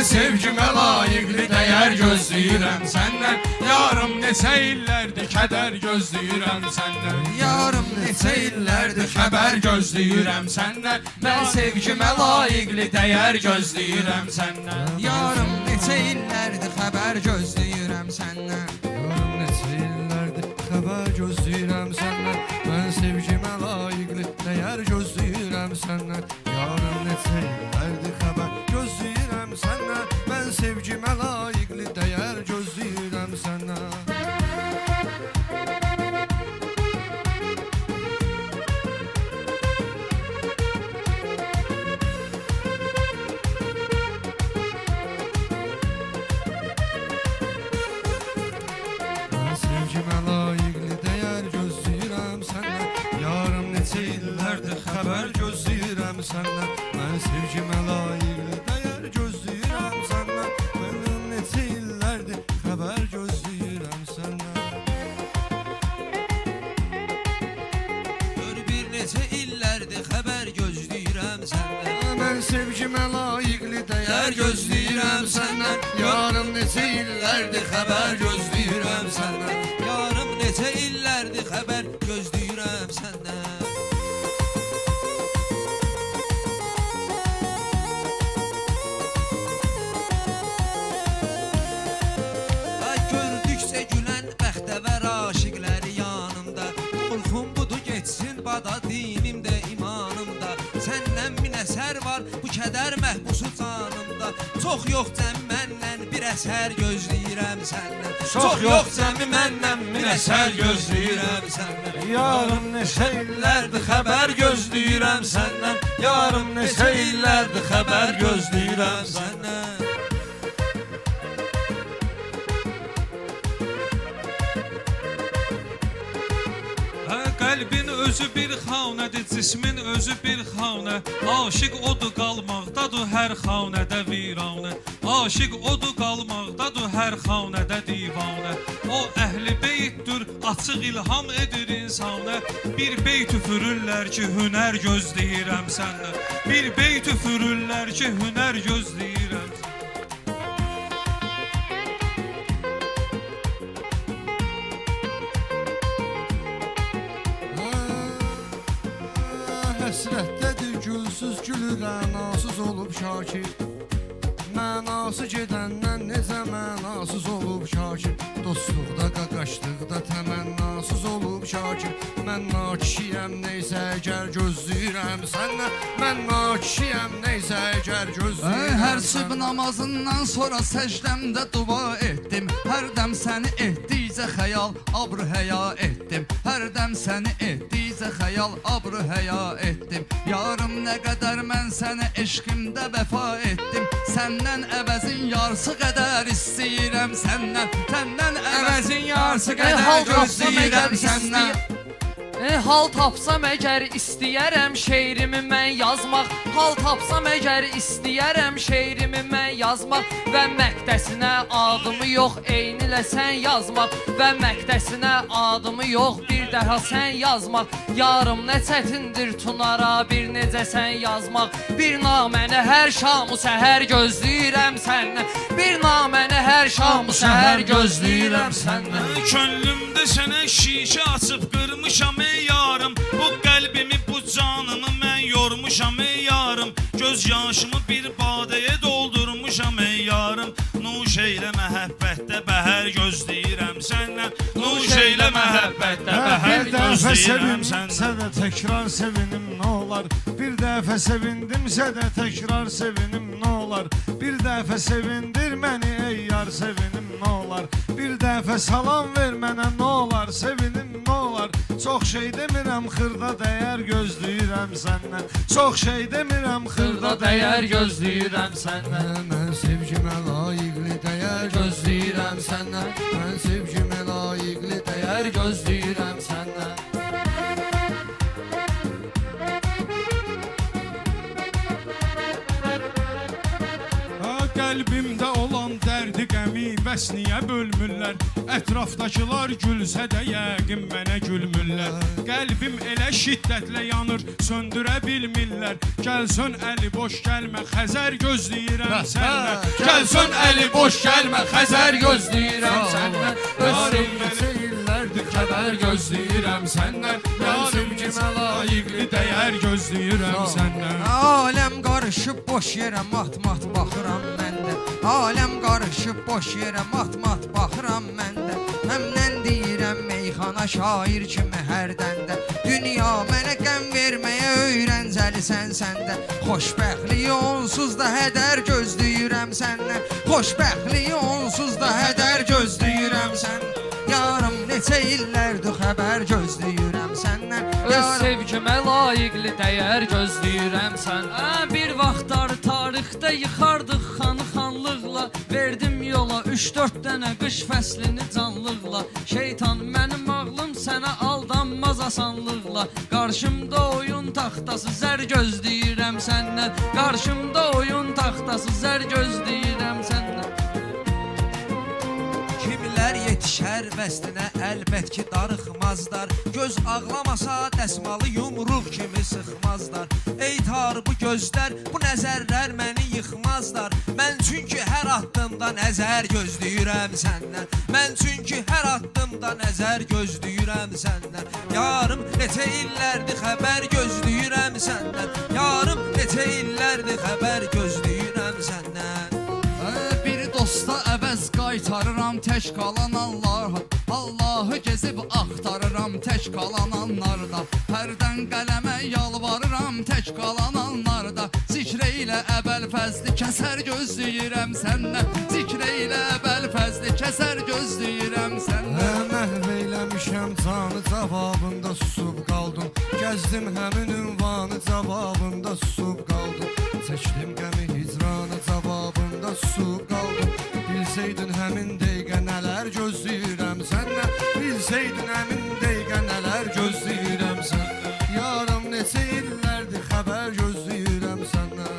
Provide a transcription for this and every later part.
sevgimə layiqli dəyər gözləyirəm səndən. Yarım neçə illərdir kədər gözləyirəm səndən. Yarım neçə illərdir xəbər gözləyirəm səndən. Mən sevgimə layiqli dəyər gözləyirəm səndən. Yarım neçə illərdir xəbər gözləyirəm səndən. Yarım neçə illərdir xəbər gözləyirəm səndən. Mən sevgimə layiqli dəyər gözləyirəm səndən. Yarım neçə illərdir xəbər gözləyirəm səndən. Mən sevgimə layiqli dəyər gözləyirəm səndən. Sevgimə layiqli dəyər gözləyirəm səndən. Yarım neçə illərdir xəbər gözləyirəm səndən. Mən sevgimə layiqli dəyər gözləyirəm səndən. Mən neçə illərdir xəbər gözləyirəm səndən. Gör bir neçə illərdir xəbər gözləyirəm səndən. Mən sevgimə layiqli dəyər gözləyirəm səndən. Yarım neçə illərdir xəbər gözləyirəm səndən. Yarım neçə illərdir xəbər gözləyirəm səndən. Ay gördükcə gülən bəxtəvər aşiqləri yanımda. Qorxum budur geçsin bada dinim də imanım da. Səndən min əsər var bu kədər məhbusu canımda. Çox yox cəm məndən bir əsər gözləyirəm səndən. Çox yox cəmi məndən bir əsər gözləyirəm səndən. Yarım neçə illərdir xəbər gözləyirəm səndən. Yarım neçə illərdir xəbər gözləyirəm səndən. Qəlbin özü bir xanədir, cismin özü bir xanə. Aşiq odur qalmaqdadır hər xanədə viranə. Aşiq odur qalmaqdadır hər xanədə divanə. O əhli beytdir, açıq ilham edir insana. Bir beyt üfürürlər ki, hünər gözləyirəm səndən. Bir beyt üfürürlər ki, hünər gözləyirəm səndən. Həsrətdədir gülsüz gülü rənasız olub Şakir. Mənası gedəndən necə mənasız olub Şakir. Dostluqda qaqaşdıqda təmənnasız olub Şakir. Mən nakişiyəm neysə əgər gözləyirəm səndən. Mən nakişiyəm neysə əgər gözləyirəm Hər sübh namazından sonra səcdəmdə dua etdim. Hər dəm səni etdikcə xəyal abr həya etdim. Hər dəm səni etdikcə xəyal abr həya etdim. Yarım nə qədər mən sənə eşqimdə vəfa etdim. Səndən əvəzin yarısı qədər istəyirəm səndən. Səndən əvəzin yarısı qədər gözləyirəm səndən. Hal tapsam əgər istəyərəm şeirimi mən yazmaq. Hal tapsam əgər istəyərəm şeirimi mən yazmaq. Və məqdəsinə adımı yox eynilə sən yazmaq. Və məqdəsinə adımı yox bir daha sən yazmaq. Yarım nə çətindir tunara bir necə sən yazmaq. Bir naməni hər şamı səhər gözləyirəm səndən. Bir naməni hər şamı səhər gözləyirəm səndən. Könlümdə sənə şişə açıb qırmışam ey yarım. Bu qəlbimi, bu canımı mən yormuşam ey yarım. Göz yaşımı bir badəyə doldurmuşam ey yarım. Nuş eylə məhəbbətdə bəhər gözləyirəm səndən. Nuş eylə məhəbbətdə bəhər gözləyirəm səndən. Sənə təkrar sevinim nə olar. Bir dəfə sevindimsə də təkrar sevinim nə olar. Bir dəfə sevindir məni ey yar sevinim nə olar. Bir dəfə salam ver mənə nə olar sevinim nə olar. Çox şey demirəm xırda dəyər gözləyirəm səndən. Çox şey demirəm xırda dəyər gözləyirəm səndən. Mən sevgimə layiqli dəyər gözləyirəm səndən. Mən sevgimə layiqli dəyər gözləyirəm səndən. Qəlbimdə olan dərdi qəmi bəs niyə bölmürlər? Ətrafdakılar gülsə də yəqin mənə gülmürlər. Qəlbim elə şiddətlə yanır, söndürə bilmirlər. Gəlsən əli boş gəlmə, Xəzər gözləyirəm səndən. Gəlsən əli boş gəlmə, Xəzər gözləyirəm səndən. Öz Neçə illərdir xəbər gözləyirəm səndən. Mən sevgimə layiqli dəyər gözləyirəm səndən. Aləm qarışıb boş yerə mat-mat baxıram məndə. Aləm qarışıb boş yerə mat-mat baxıram məndə. Məmnən deyirəm meyxana şair kimi hərdəndə. Dünya mənə qəm verməyə öyrəncəlisən səndə. Xoşbəxtliyi onsuz da hədər gözləyirəm səndən. Xoşbəxtliyi onsuz da hədər gözləyirəm səndən. Yarım neçə illərdir xəbər gözləyirəm səndən. Öz sevgimə layiqli dəyər gözləyirəm sən. Bir vaxtlar tarixdə yıxardıq xanı xanlıqla. Verdim yola 3-4 dənə qış fəslini canlıqla. Şeytan mənim ağlım sənə aldanmaz asanlıqla. Qarşımda oyun taxtası zər gözləyirəm səndən. Qarşımda oyun taxtası zər gözləyirəm səndən. Kimlər yetişər vəslinə əlbət ki darıxmazlar. Göz ağlamasa dəsmalı yumruq kimi sıxmazlar. Ey tar bu gözlər, bu nəzərlər məni yıxmazlar. Mən çünki hər addımda nəzər gözləyirəm səndən. Mən çünki hər addımda nəzər gözləyirəm səndən. Yarım neçə illərdir xəbər gözləyirəm səndən. Yarım neçə illərdir xəbər gözləyirəm səndən. Bir dosta əvəz qaytarıram tək qalan Allah'a. Allah'ı gezib axtarıram tək qalan anlarda. Hərdən qələmə yalvarıram tək qalan anlarda. Zikrə ilə əbəl fəzli kəsər gözləyirəm səndən. Zikrə ilə əbəl fəzli kəsər gözləyirəm səndən. Məhv eyləmişəm canı cavabında susub qaldım. Gəzdim həmin ünvanı cavabında susub qaldım. Çəkdim qəmi hicranı cavabında susub qaldım. Bilsəydin həmin dəqiqə nələr gözləyirəm səndən. Bilsəydin həmin dəqiqə nələr gözləyirəm səndən. Yarım neçə illərdir xəbər gözləyirəm səndən.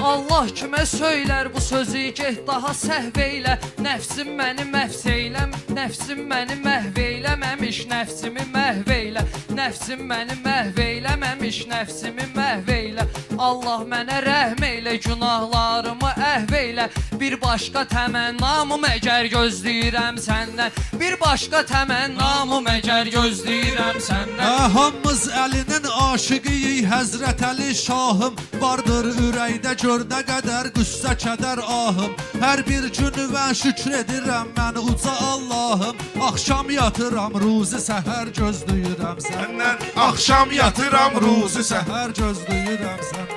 Allah kimə söylər bu sözü get daha səhv eylə. Nəfsim məni məhv eyləm, nəfsim məni məhv eyləməmiş nəfsimi məhv eylə. Nəfsim məni məhv eyləməmiş nəfsimi məhv eylə. Allah mənə rəhm eylə, günahlarımı əhv eylə. Bir başqa təmənnamı məgər gözləyirəm səndən. Bir başqa təmənnamı məgər gözləyirəm səndən. Hamımız əlinin aşıqıyıq Həzrət Əli Şahım. Vardır ürəkdə gör nə qədər qüssə kədər ahım. Hər bir günüvə şükür edirəm mən uca Allahım. Axşam yatıram ruzi səhər gözləyirəm səndən. Axşam yatıram ruzi səhər gözləyirəm səndən.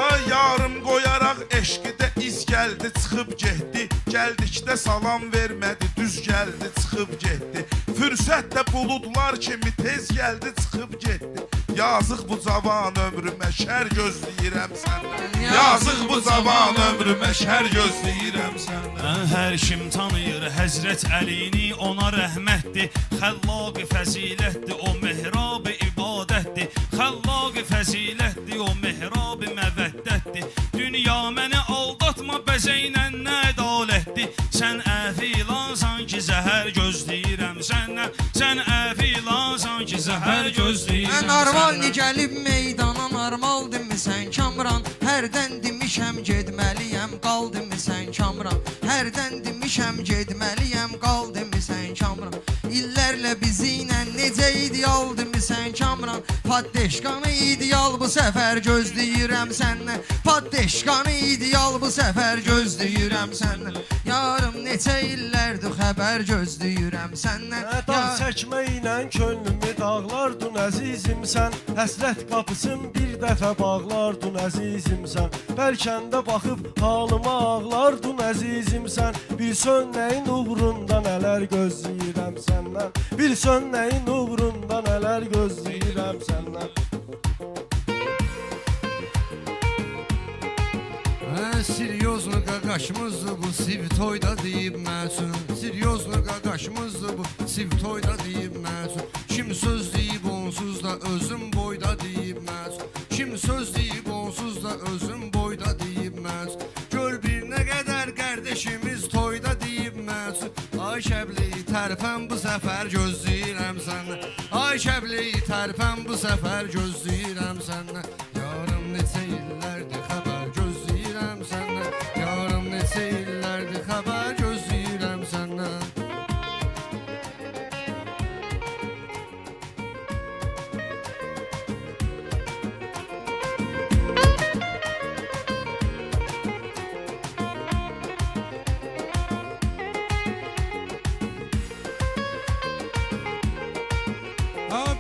Ay yarım qoyaraq eşqidə iz gəldi çıxıb getdi. Gəldikdə salam vermədi düz gəldi çıxıb getdi. Fürsət də buludlar kimi tez gəldi çıxıb getdi. Yazıq bu cavan ömrümə şər gözləyirəm səndən. Yazıq bu cavan ömrümə şər gözləyirəm səndən. Hər kim tanıyır Həzrət Əlini, ona rəhmətdir. Xəllaq fəzilətdir, o mehrab ibadətdir. Xəllaq fəzilətdir, o mehrab məvəddətdir. Dünya məni aldatma bəzəynə nə ədalətdir. Sən əfilansan ki zəhər gözləyirəm səndən. Sən əfilansan ki zəhər gözləyirəm Narval gəlib meydana normal demisən Kamran. Hərdən demişəm getməliyəm qal demisən Kamran. Hərdən demişəm getməliyəm qal demisən Kamran. İllərlə bizi ilə necə ideal demisən Kamran. Paddeşkanı ideal bu səfər gözləyirəm səndən. Paddeşkanı ideal bu səfər gözləyirəm səndən. Yarım neçə illərdir xəbər gözləyirəm səndən. Dağ çəkmə ilə könlümü dağlardın əzizimsən. Həsrət qapısın bir dəfə bağlardın əzizimsən. Bəlkəndə baxıb halıma ağlardın əzizimsən. Bilsən nəyin uğrunda nələr gözləyirəm səndən. Bilsən nəyin uğrunda nələr gözləyirəm səndən. Seryozno qaqaşımızdır bu siv toyda deyib məsun. Seryozno qaqaşımızdır bu siv toyda deyib məsun. Kim söz deyib onsuz da özüm boyda deyib məsun. Kim söz deyib onsuz da özüm boyda deyilməz. Gör bir nə qədər qardeşimiz toyda deyilməz. Ay şəbli tərpən bu səfər gözləyirəm səndən. Ay şəbli tərpən bu səfər gözləyirəm səndən. Yarım neçə illərdir xəbər gözləyirəm səndən. Yarım neçə illərdir xəbər gözləyirəm səndən.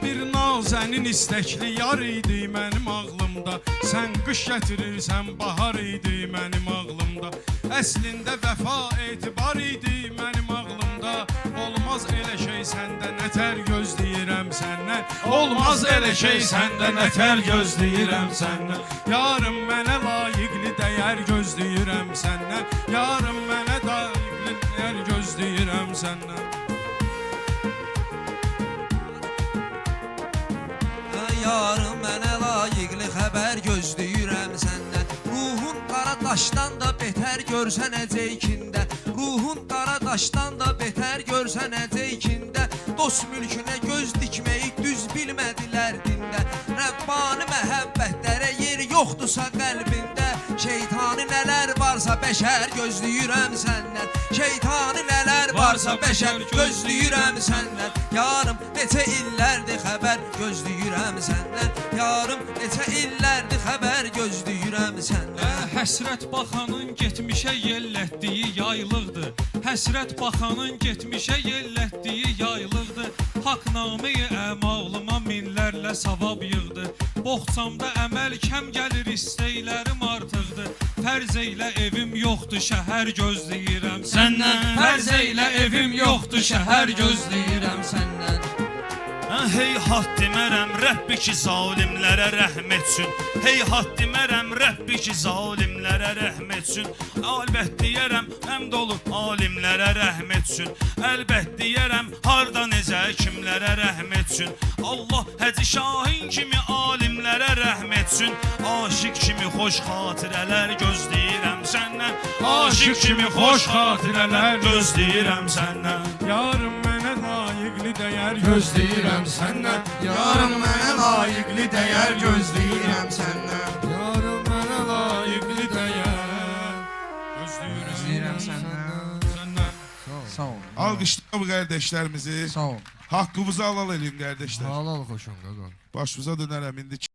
Bir nazənin istəkli yar idi mənim ağlımda. Sən qış gətirirsən bahar idi mənim ağlımda. Əslində vəfa etibar idi mənim ağlımda. Olmaz elə şey səndə nətər gözləyirəm səndən. Olmaz elə şey səndə nətər gözləyirəm səndən. Yarım mənə layiqli dəyər gözləyirəm səndən. Yarım mənə layiqli dəyər gözləyirəm səndən. Yarım mənə layiqli xəbər gözləyirəm səndən. Ruhun qara daşdan da betər görsən əcəykində. Ruhun qara daşdan da betər görsən əcəykində. Dost mülkünə göz dikməyi düz bilmədilər dində. Rəbbani məhəbbətlərə yer yoxdursa qəlbində. Şeytani nələr varsa bəşər gözləyirəm səndən. Şeytani nələr varsa bəşər gözləyirəm səndən. Yarım neçə illərdir xəbər gözləyirəm səndən. Yarım neçə illərdir xəbər gözləyirəm səndən. Həsrət baxanın getmişə yellətdiyi yaylıqdır. Həsrət baxanın getmişə yellətdiyi yaylıqdır. Haqnameyi əmalıma minlərlə savab yığdı. Boğçamda əməl kəm gəlir, istəklərim artıqdır. Fərz eylə evim yoxdur, şəhər gözləyirəm səndən. Fərz eylə evim yoxdur, şəhər gözləyirəm səndən. Heyhat demərəm Rəbbi ki zalimlərə rəhm etsin. Heyhat demərəm Rəbbi ki zalimlərə rəhm etsin. Əlbət deyərəm həmd olub alimlərə rəhm etsin. Əlbət deyərəm harda necə kimlərə rəhm etsin. Allah Həci Şahin kimi alimlərə rəhm etsin. Aşiq kimi xoş xatirələr gözləyirəm səndən. Aşiq kimi xoş xatirələr gözləyirəm səndən. Yarım mənə layiqli dəyər gözləyirəm səndən. Yarım mənə layiqli dəyər gözləyirəm səndən. Yarım mənə layiqli dəyər gözləyirəm səndən. səndən. Sağ ol. Alqışlayın bu qardaşlarımızı. Sağ ol. Haqqımızı halal edin qardaşlar. Halal xoşum qaqan. Başımıza dönərəm indi.